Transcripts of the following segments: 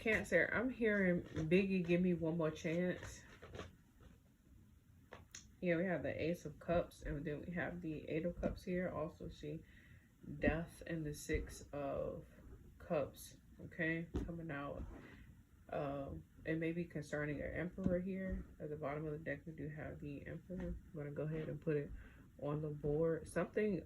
Cancer, I'm hearing Biggie, give me one more chance. Yeah, we have the Ace of Cups, and then we have the Eight of Cups here. Also, see Death and the Six of Cups. Okay, coming out. It may be concerning an Emperor here. At the bottom of the deck, we do have the Emperor. I'm gonna go ahead and put it on the board. Something.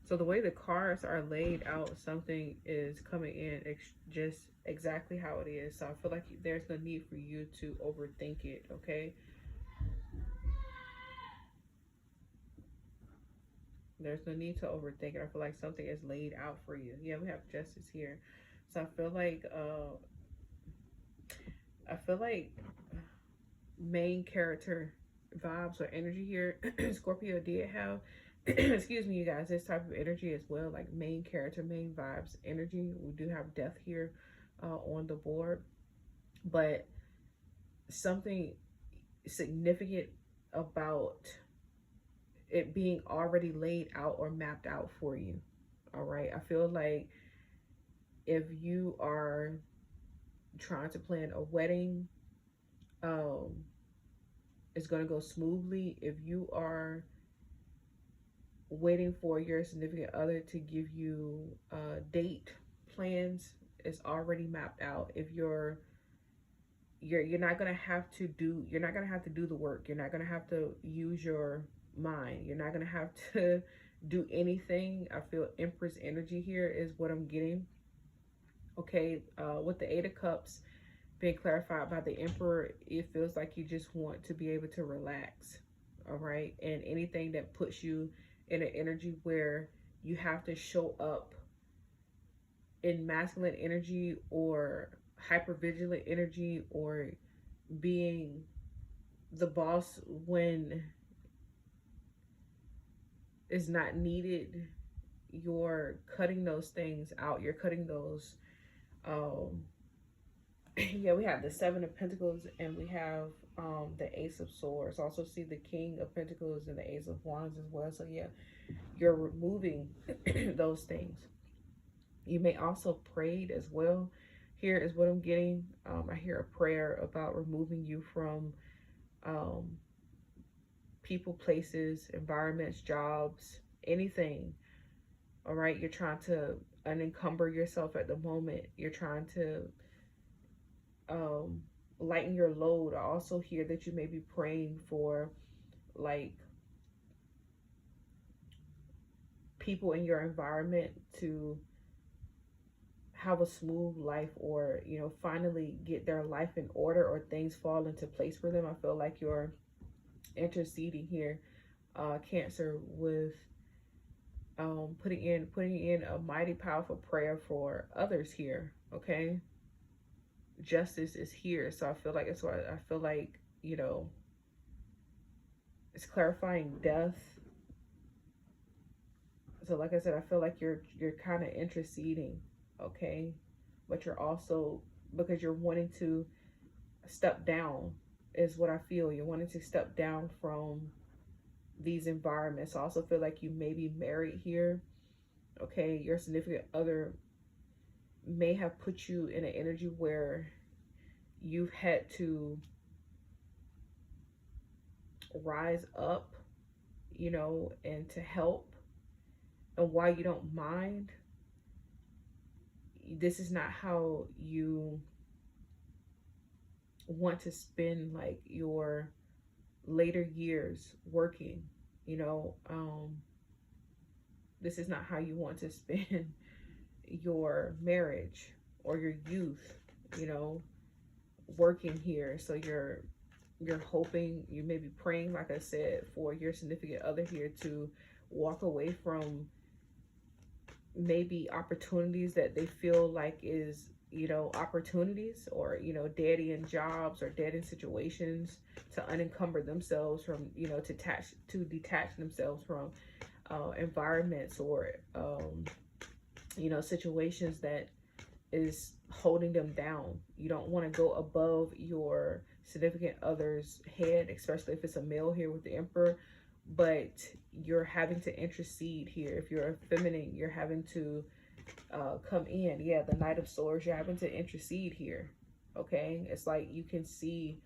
So the way the cards are laid out, something is coming in just exactly how it is. So I feel like there's no need for you to overthink it. Okay. There's no need to overthink it. I feel like something is laid out for you. Yeah, we have justice here. So I feel like main character vibes or energy here. Scorpio did have excuse me, you guys, this type of energy as well, like main character, main vibes energy. We do have death here on the board, but something significant about it being already laid out or mapped out for you. All right, I feel like if you are trying to plan a wedding, um it's going to go smoothly. If you are waiting for your significant other to give you date plans, it's already mapped out. If you're not gonna have to do you're not gonna have to do the work. You're not gonna have to use your mind. You're not gonna have to do anything. I feel Empress energy here is what I'm getting. Okay, with the Eight of Cups being clarified by the Emperor, it feels like you just want to be able to relax. All right, and anything that puts you in an energy where you have to show up in masculine energy or hypervigilant energy or being the boss when it's not needed, you're cutting those things out. You're cutting those yeah, we have the Seven of Pentacles and we have the Ace of Swords. Also see the King of Pentacles and the Ace of Wands as well. So yeah, you're removing those things. You may also prayed as well. Here is what I'm getting. I hear a prayer about removing you from people, places, environments, jobs, anything. All right, you're trying to unencumber yourself at the moment. You're trying to lighten your load. I also hear that you may be praying for like people in your environment to have a smooth life, or you know, finally get their life in order, or things fall into place for them. I feel like you're interceding here, Cancer, with putting in a mighty powerful prayer for others here. Okay, justice is here. So I feel like it's why I feel like, you know, it's clarifying death. So like I said, I feel like you're kind of interceding. Okay, but you're also, because you're wanting to step down, is what I feel. You're wanting to step down from these environments. I also feel like you may be married here. Okay, your significant other may have put you in an energy where you've had to rise up, you know, and to help. And while you don't mind, this is not how you want to spend like your later years working, you know. This is not how you want to spend your marriage or your youth, you know, working here. So you're hoping, you may be praying, like I said, for your significant other here to walk away from maybe opportunities that they feel like is, you know, opportunities, or, you know, dead end jobs or dead end situations, to unencumber themselves from, you know, to detach themselves from environments or you know, situations that is holding them down. You don't want to go above your significant other's head, especially if it's a male here with the Emperor. But you're having to intercede here. If you're a feminine, you're having to come in. Yeah, the Knight of Swords, you're having to intercede here. Okay, it's like you can see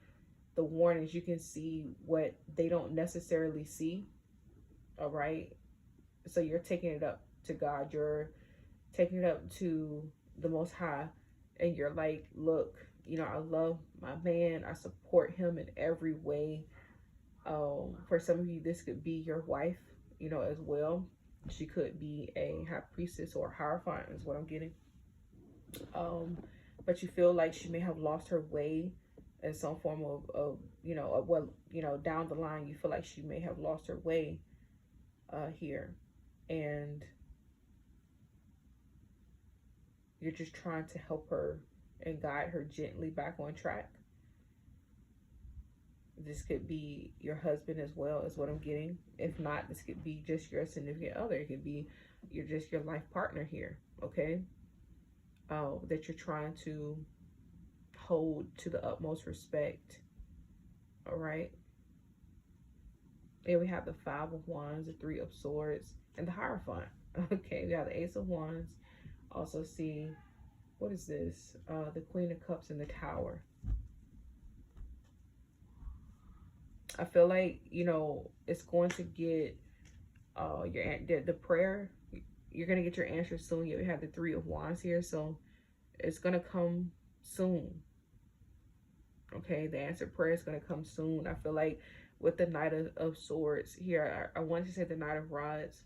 the warnings, you can see what they don't necessarily see. All right, so you're taking it up to God, you're taking it up to the Most High, and you're like, look, I love my man, I support him in every way. For some of you, this could be your wife, as well. She could be a high priestess or a hierophant, is what I'm getting. But you feel like she may have lost her way in some form of down the line, you feel like she may have lost her way here. And you're just trying to help her and guide her gently back on track. This could be your husband as well, is what I'm getting. If not, this could be just your significant other. It could be your life partner here, okay? That you're trying to hold to the utmost respect. All right. And we have the Five of Wands, the Three of Swords, and the Hierophant. Okay, we have the Ace of Wands. Also see, what is this? The Queen of Cups and the Tower. I feel like, it's going to get the prayer. You're going to get your answer soon. You have the Three of Wands here, so it's going to come soon. Okay, the answered prayer is going to come soon. I feel like with the Knight of Swords here, I want to say the Knight of Rods.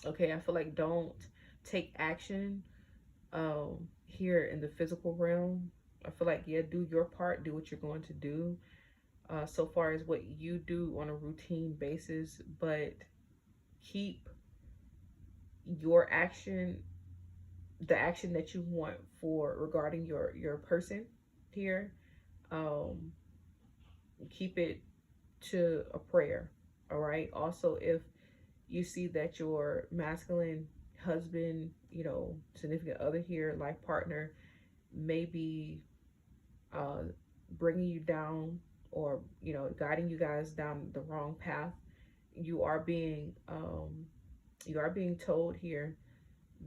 Okay, I feel like don't take action here in the physical realm. I feel like, yeah, do your part, do what you're going to do so far as what you do on a routine basis, but keep your action, the action that you want for regarding your person here, keep it to a prayer. All right. Also, if you see that your masculine husband, significant other here, life partner, may be bringing you down or guiding you guys down the wrong path, you are being told here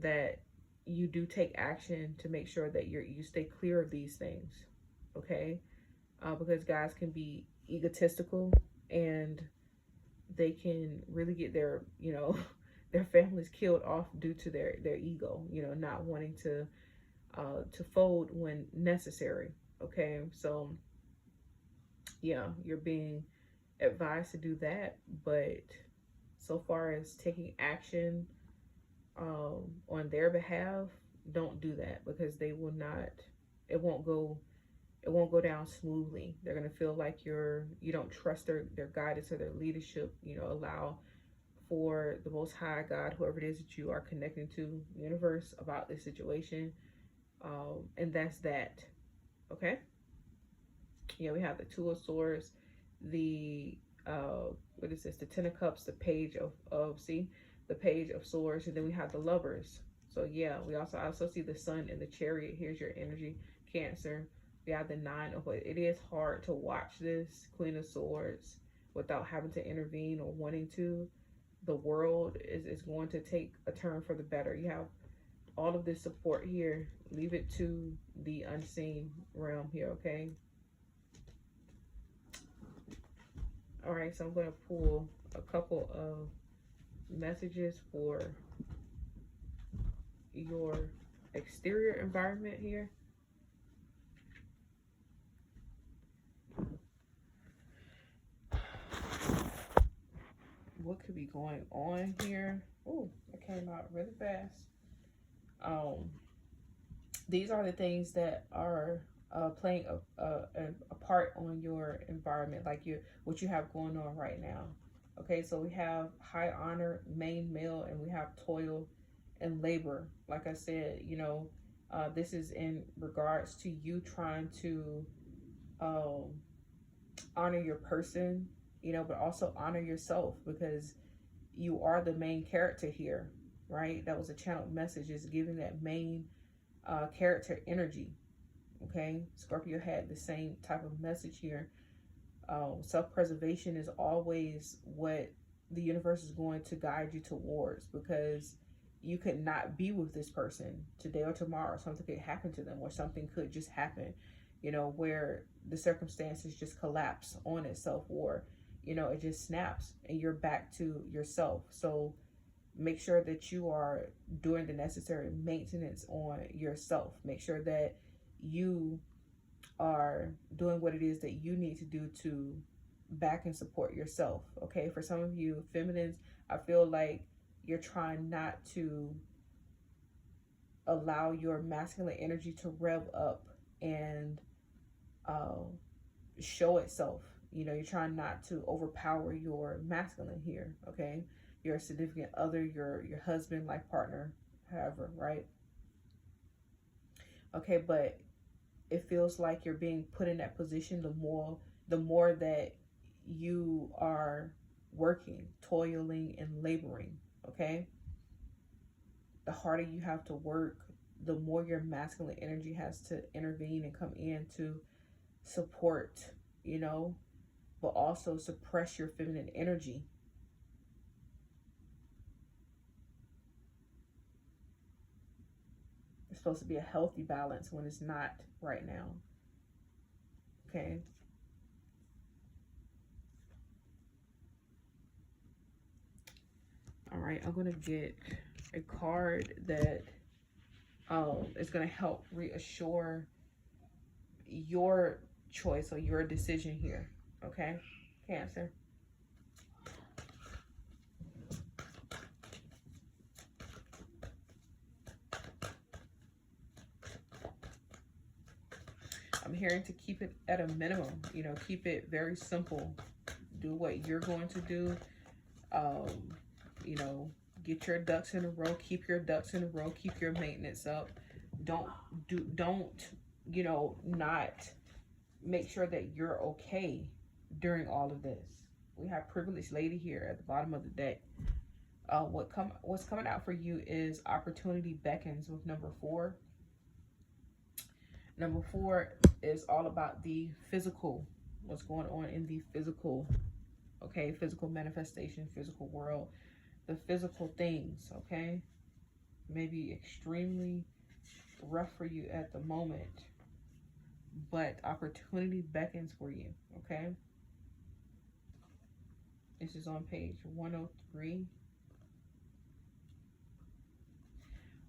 that you do take action to make sure that you stay clear of these things. Okay, because guys can be egotistical and they can really get their their families killed off due to their ego, not wanting to fold when necessary. Okay, so yeah, you're being advised to do that, but so far as taking action on their behalf, don't do that, because they will not, it won't go down smoothly. They're going to feel like you don't trust their guidance or their leadership. Allow for the Most High God, whoever it is that you are connecting to, universe, about this situation, and that's that. Okay, yeah, we have the Two of Swords, the what is this, the Ten of Cups, the Page of the Page of Swords, and then we have the Lovers. So yeah, we also see the Sun in the Chariot. Here's your energy, Cancer. We have the Nine of Wands. It is hard to watch this Queen of Swords without having to intervene or wanting to. The world is going to take a turn for the better. You have all of this support here. Leave it to the unseen realm here, okay? All right, so I'm going to pull a couple of messages for your exterior environment here. What could be going on here? Oh, it came out really fast. These are the things that are playing a part on your environment, like what you have going on right now. Okay, so we have high honor, main male, and we have toil and labor. Like I said, this is in regards to you trying to honor your person, but also honor yourself, because you are the main character here, right? That was a channeled message, is giving that main character energy. Okay, Scorpio had the same type of message here. Self-preservation is always what the universe is going to guide you towards, because you could not be with this person today or tomorrow. Something could happen to them, or something could just happen, you know, where the circumstances just collapse on itself, or, you know, it just snaps and you're back to yourself. So make sure that you are doing the necessary maintenance on yourself. Make sure that you are doing what it is that you need to do to back and support yourself. Okay, for some of you feminines, I feel like you're trying not to allow your masculine energy to rev up and show itself. You know, you're trying not to overpower your masculine here. Okay, your significant other, your husband, life partner, however, right? Okay, but it feels like you're being put in that position the more that you are working, toiling, and laboring. Okay, the harder you have to work, the more your masculine energy has to intervene and come in to support, you know, but also suppress your feminine energy. It's supposed to be a healthy balance when it's not right now. Okay. All right, I'm going to get a card that is going to help reassure your choice or your decision here. Okay, Cancer. I'm hearing to keep it at a minimum, you know, keep it very simple. Do what you're going to do. You know, get your ducks in a row, keep your ducks in a row, keep your maintenance up. Don't, you know, not make sure that you're okay during all of this. We have privileged lady here at the bottom of the deck. What's coming out for you is opportunity beckons with number 4. Number 4 is all about the physical, what's going on in the physical, okay? Physical manifestation, physical world, the physical things, okay? Maybe extremely rough for you at the moment, but opportunity beckons for you, okay? This is on page 103.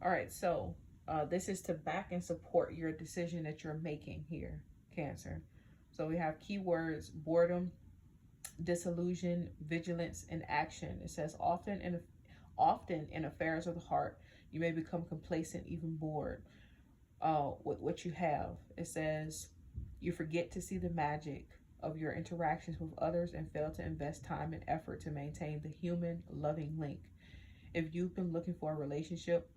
All right, so this is to back and support your decision that you're making here, Cancer. So we have keywords: boredom, disillusion, vigilance, and action. It says often in affairs of the heart, you may become complacent, even bored with what you have. It says you forget to see the magic of your interactions with others and fail to invest time and effort to maintain the human loving link. If you've been looking for a relationship,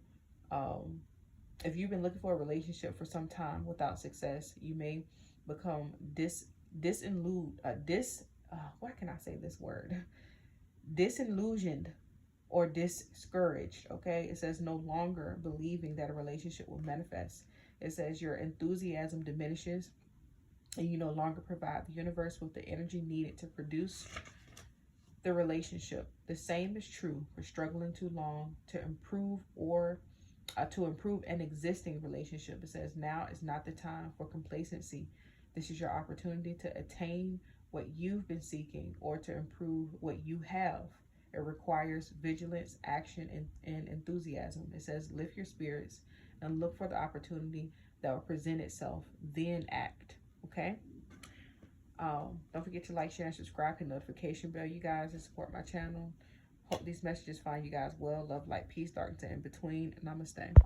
for some time without success, you may become disillusioned or discouraged. Okay, it says no longer believing that a relationship will manifest. It says your enthusiasm diminishes and you no longer provide the universe with the energy needed to produce the relationship. The same is true for struggling too long to improve an existing relationship. It says now is not the time for complacency. This is your opportunity to attain what you've been seeking or to improve what you have. It requires vigilance, action, and enthusiasm. It says lift your spirits and look for the opportunity that will present itself, then act. Okay? Don't forget to like, share, and subscribe, hit the notification bell, you guys, and support my channel. Hope these messages find you guys well. Love, light, peace, darkness, and in between. Namaste.